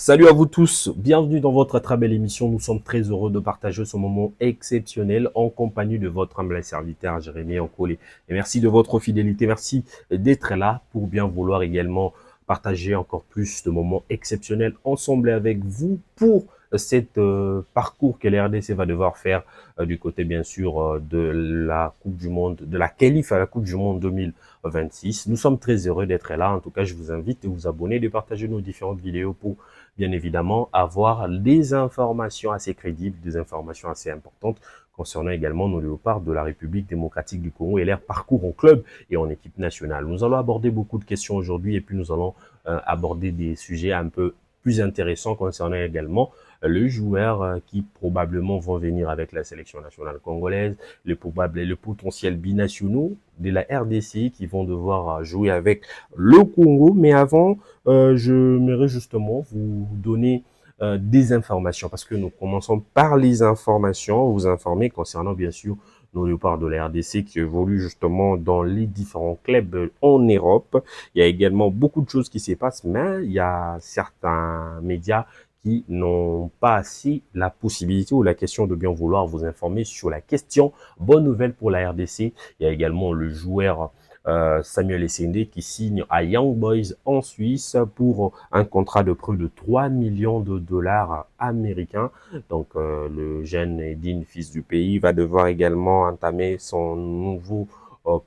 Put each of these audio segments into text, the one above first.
Salut à vous tous, bienvenue dans votre très belle émission. Nous sommes très heureux de partager ce moment exceptionnel en compagnie de votre humble serviteur Jérémy Ancolé. Et merci de votre fidélité, merci d'être là pour bien vouloir également partager encore plus de moments exceptionnels ensemble avec vous pour cet parcours que l'RDC va devoir faire du côté bien sûr de la Coupe du Monde, de la qualif à la Coupe du Monde 2026. Nous sommes très heureux d'être là. En tout cas, je vous invite à vous abonner, de partager nos différentes vidéos pour bien évidemment avoir des informations assez crédibles, des informations assez importantes concernant également nos léopards de la République démocratique du Congo et leur parcours en club et en équipe nationale. Nous allons aborder beaucoup de questions aujourd'hui et puis nous allons aborder des sujets un peu plus intéressants concernant également les joueurs qui probablement vont venir avec la sélection nationale congolaise, les probables et le potentiel binationaux de la RDC qui vont devoir jouer avec le Congo. Mais avant, j'aimerais justement vous donner des informations parce que nous commençons par les informations, vous informer concernant bien sûr nos léopards de la RDC qui évoluent justement dans les différents clubs en Europe. Il y a également beaucoup de choses qui se passent, mais il y a certains médias qui n'ont pas assez la possibilité ou la question de bien vouloir vous informer sur la question. Bonne nouvelle pour la RDC, il y a également le joueur Samuel Essende qui signe à Young Boys en Suisse pour un contrat de près de 3 millions de dollars américains. Donc le jeune et digne fils du pays va devoir également entamer son nouveau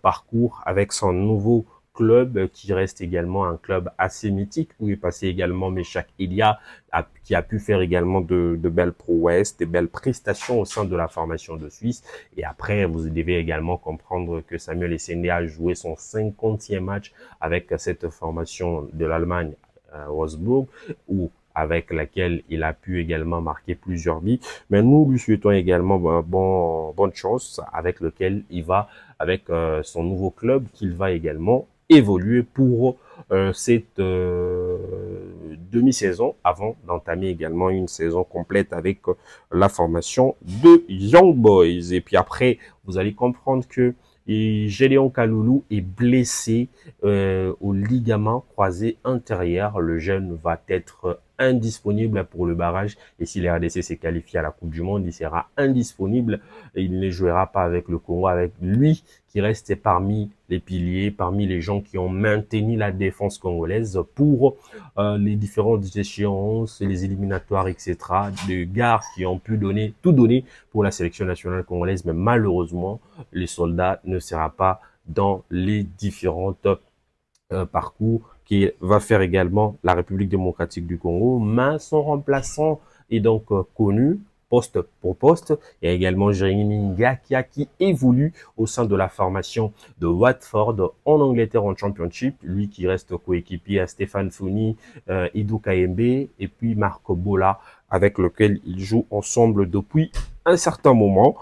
parcours avec son nouveau club qui reste également un club assez mythique où est passé également Meshak Elia qui a pu faire également de belles prouesses, de belles prestations au sein de la formation de Suisse. Et après, vous devez également comprendre que Samuel Essende a joué son 50e match avec cette formation de l'Allemagne, Wolfsburg, où avec laquelle il a pu également marquer plusieurs buts. Mais nous lui souhaitons également bonne chance avec lequel il va, avec son nouveau club, qu'il va également évoluer pour cette demi-saison avant d'entamer également une saison complète avec la formation de Young Boys. Et puis après, vous allez comprendre que Gédéon Kaloulou est blessé au ligament croisé antérieur. Le jeune va être indisponible pour le barrage et si la RDC s'est qualifié à la Coupe du Monde, il sera indisponible et il ne jouera pas avec le Congo, avec lui qui reste parmi les piliers, parmi les gens qui ont maintenu la défense congolaise pour les différentes échéances, les éliminatoires, etc. De gars qui ont pu donner, tout donner pour la sélection nationale congolaise, mais malheureusement, les soldats ne sera pas dans les différentes parcours qui va faire également la République démocratique du Congo, mais son remplaçant est donc connu poste pour poste. Il y a également Jérémy Ngakia qui évolue au sein de la formation de Watford en Angleterre en Championship, lui qui reste coéquipier à Stéphane Founi, Idou Kaembe et puis Marco Bola avec lequel ils jouent ensemble depuis un certain moment.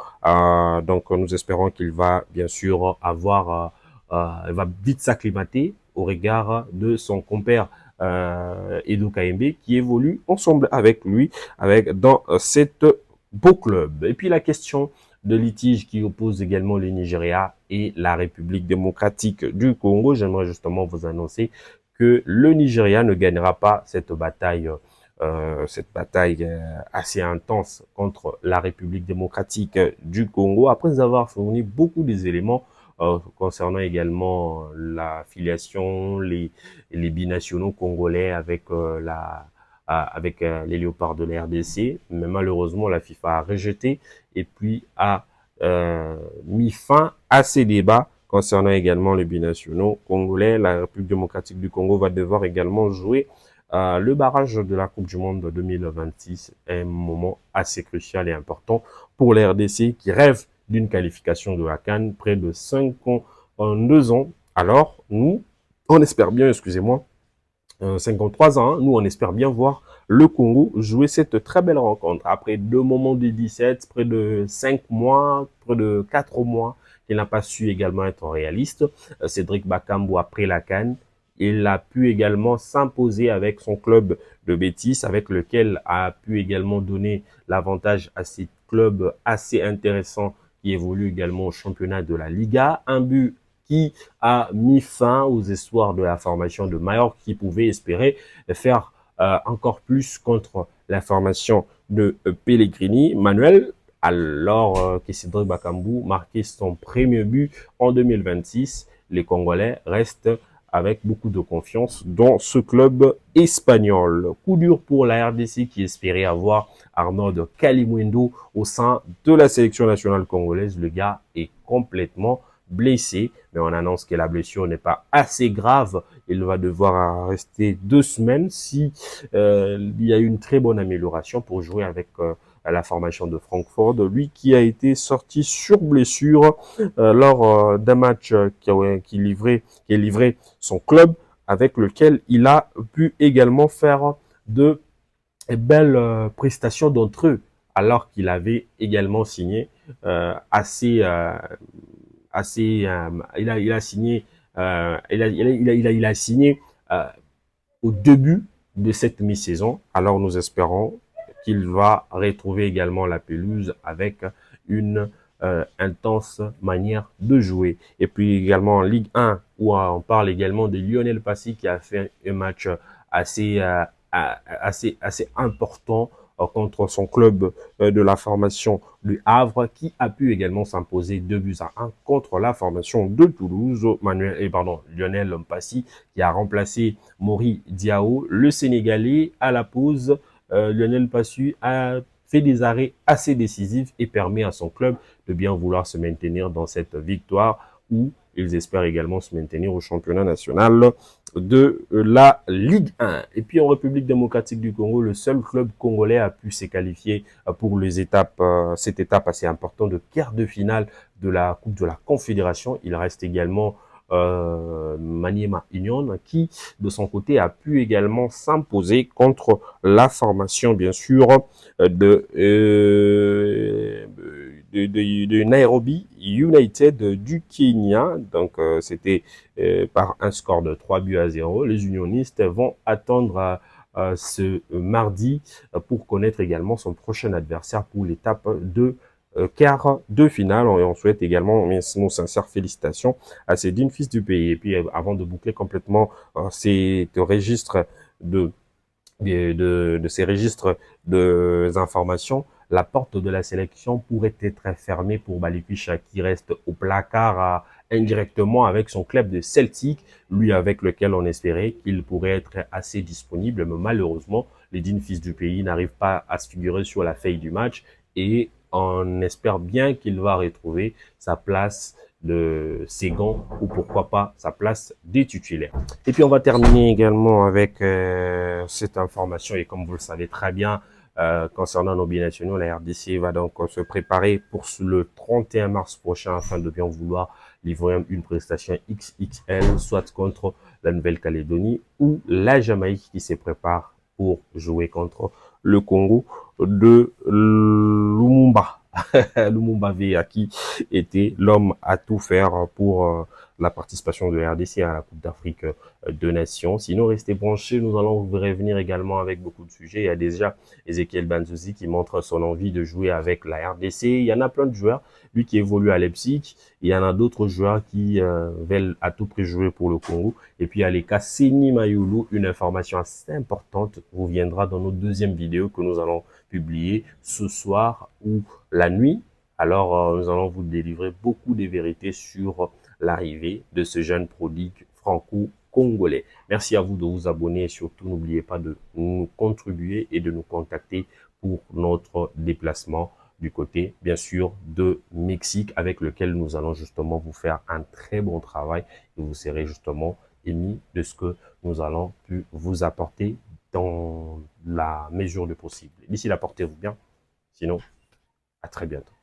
Donc nous espérons qu'il va bien sûr avoir il va vite s'acclimater au regard de son compère Edo Kaembe qui évolue ensemble avec lui dans cette beau club. Et puis la question de litige qui oppose également le Nigeria et la République démocratique du Congo. J'aimerais justement vous annoncer que le Nigeria ne gagnera pas cette bataille assez intense contre la République démocratique du Congo après avoir fourni beaucoup des éléments concernant également la filiation, les binationaux congolais avec les léopards de la RDC, mais malheureusement la FIFA a rejeté et puis a mis fin à ces débats concernant également les binationaux congolais. La République démocratique du Congo va devoir également jouer le barrage de la Coupe du Monde 2026, un moment assez crucial et important pour la RDC qui rêve d'une qualification de la CAN près de 5 ans, en 2 ans. Alors, nous, on espère bien, excusez-moi, 53 ans, nous, on espère bien voir le Congo jouer cette très belle rencontre. Après 2 moments de 17, près de 5 mois, près de 4 mois, qu'il n'a pas su également être réaliste. Cédric Bakambu, après la CAN, il a pu également s'imposer avec son club de Betis, avec lequel a pu également donner l'avantage à ces clubs assez intéressants qui évoluent également au championnat de la Liga. Un but qui a mis fin aux espoirs de la formation de Mallorca qui pouvait espérer faire encore plus contre la formation de Pellegrini. Manuel, alors que Cédric Bakambu marquait son premier but en 2026, les Congolais restent avec beaucoup de confiance dans ce club espagnol. Coup dur pour la RDC qui espérait avoir Arnaud Kalimundo au sein de la sélection nationale congolaise. Le gars est complètement blessé, mais on annonce que la blessure n'est pas assez grave. Il va devoir rester 2 semaines si il y a une très bonne amélioration pour jouer avec la formation de Francfort. Lui qui a été sorti sur blessure lors d'un match qui livrait son club avec lequel il a pu également faire de belles prestations d'entre eux alors qu'il avait également signé il a signé il a signé au début de cette mi-saison. Alors nous espérons qu'il va retrouver également la pelouse avec une intense manière de jouer. Et puis également en Ligue 1, où on parle également de Lionel Passy qui a fait un match assez assez important contre son club de la formation du Havre, qui a pu également s'imposer 2-1 contre la formation de Toulouse. Lionel Mpassi qui a remplacé Mori Diao, le Sénégalais. À la pause, Lionel Mpassi a fait des arrêts assez décisifs et permet à son club de bien vouloir se maintenir dans cette victoire, où ils espèrent également se maintenir au championnat national de la Ligue 1. Et puis en République démocratique du Congo, le seul club congolais a pu se qualifier pour cette étape assez importante de quart de finale de la Coupe de la Confédération. Il reste également Maniema Union, qui de son côté a pu également s'imposer contre la formation bien sûr de Nairobi United du Kenya. Donc c'était par un score de 3-0. Les unionistes vont attendre ce mardi pour connaître également son prochain adversaire pour l'étape de quart de finale. Et on souhaite également nos sincères félicitations à ces dignes fils du pays. Et puis avant de boucler complètement ces registres de ces registres d'informations, la porte de la sélection pourrait être fermée pour Balikwisha, qui reste au placard indirectement avec son club de Celtic, lui avec lequel on espérait qu'il pourrait être assez disponible, mais malheureusement, les dignes fils du pays n'arrivent pas à se figurer sur la feuille du match et on espère bien qu'il va retrouver sa place de second ou pourquoi pas sa place des titulaires. Et puis on va terminer également avec cette information, et comme vous le savez très bien, concernant nos binationaux, la RDC va donc se préparer pour le 31 mars prochain afin de bien vouloir livrer une prestation XXL, soit contre la Nouvelle-Calédonie ou la Jamaïque, qui se prépare pour jouer contre le Congo de Lumumba. Lumumba VA, qui était l'homme à tout faire pour la participation de la RDC à la Coupe d'Afrique de Nations. Sinon, restez branchés, nous allons vous revenir également avec beaucoup de sujets. Il y a déjà Ezekiel Banzuzi qui montre son envie de jouer avec la RDC. Il y en a plein de joueurs, lui qui évolue à Leipzig. Il y en a d'autres joueurs qui veulent à tout prix jouer pour le Congo. Et puis, il y a les cas Seni Mayulu, une information assez importante vous viendra dans notre deuxième vidéo que nous allons publier ce soir ou la nuit. Alors, nous allons vous délivrer beaucoup de vérités sur l'arrivée de ce jeune prodigue franco-congolais. Merci à vous de vous abonner et surtout n'oubliez pas de nous contribuer et de nous contacter pour notre déplacement du côté, bien sûr, de Mexique, avec lequel nous allons justement vous faire un très bon travail et vous serez justement émis de ce que nous allons pu vous apporter dans la mesure du possible. D'ici là, portez-vous bien. Sinon, à très bientôt.